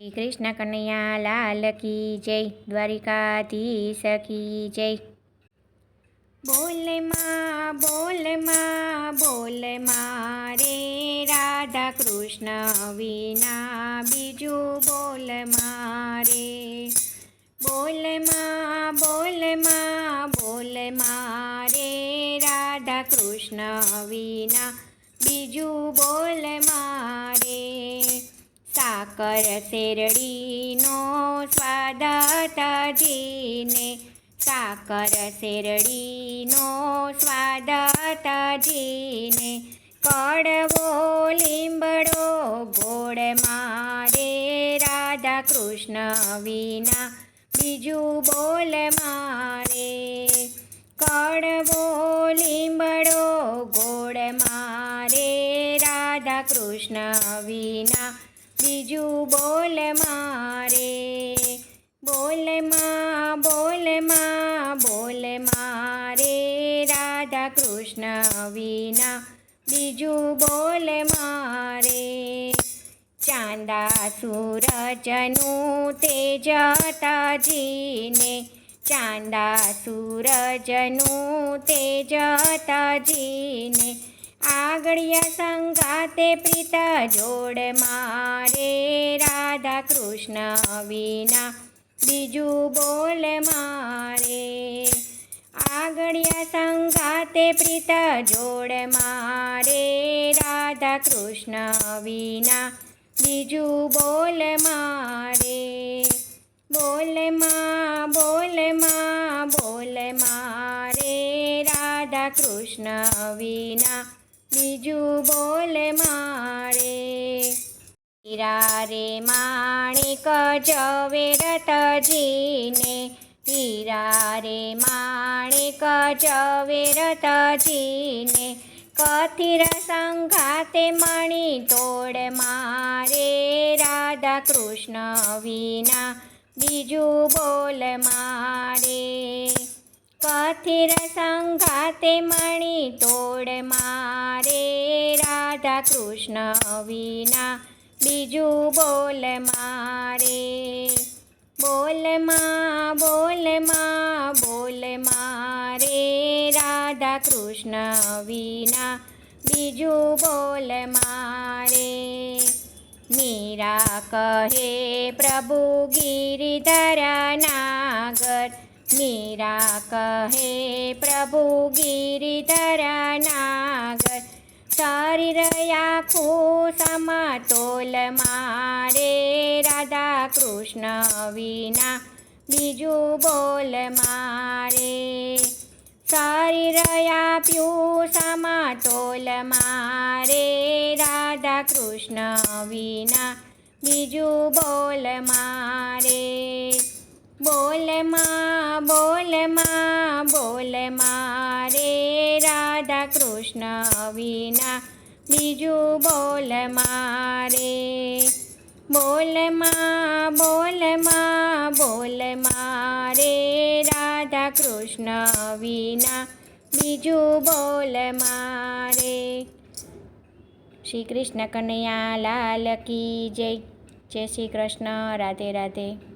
શ્રી કૃષ્ણ કનૈયા લાલ કી જય, દ્વારિકાધીશ કી જય। બોલે માં રે રાધા કૃષ્ણ વિના બીજું બોલ મારે। બોલે માં રે રાધા કૃષ્ણ વિના બીજું બોલ મારે। સાકર શેરડીનો સ્વાદ તજીને, સાકર શેરડીનો સ્વાદ તજીને, કડવો લીંબડો ગોળ મારે રાધા કૃષ્ણ વિના બીજું બોલ મારે। કડવો લીંબડો ગોળ મારે રાધા કૃષ્ણ વિના બીજું બોલ મારે। બોલ માં રે રાધા કૃષ્ણ વિના બીજું બોલ મારે। ચાંદા સૂરજનું તેજ તજીને, ચાંદા સૂરજનું તેજ તજીને, આગળિયા સંગાતે પ્રીત જોડ મારે રાધા કૃષ્ણ વિના બીજું બોલ મારે। આગળિયા સંગાતે પ્રીત જોડ મારે રાધા કૃષ્ણ વિના બીજું બોલ મારે। બોલ માં રે રાધા કૃષ્ણ વિના બીજું બોલ મારે। હીરા રે માણિક ઝવેર તજીને, હીરા રે માણિક ઝવેર તજીને, કથિર સંગાતે મણી તોડ મારે રાધા કૃષ્ણ વિના બીજું બોલ મારે। કથિર સંગાતે મણી તોડ મારે રાધા કૃષ્ણ વિના બીજું બોલ મારે। બોલ માં રે રાધા કૃષ્ણ વિના બીજું બોલ મારે। મીરા કહે પ્રભુ ગિરિધર નાગર, મીરા કહે પ્રભુ ગિરિધર નાગર, શરીર આખું સમતોલ મારે રાધા કૃષ્ણ વિના બીજું બોલ મારે। શરીર આપ્યું સમતોલ મારે રાધા કૃષ્ણ વિના બીજું બોલ મારે। બોલ માં રે રાધા કૃષ્ણ વિના બીજું બોલ મારે। બોલ માં રે રાધા કૃષ્ણ વિના બીજું બોલ મારે। શ્રી કૃષ્ણ કનૈયા લાલ કી જય। જય શ્રી કૃષ્ણ। રાધે રાધે।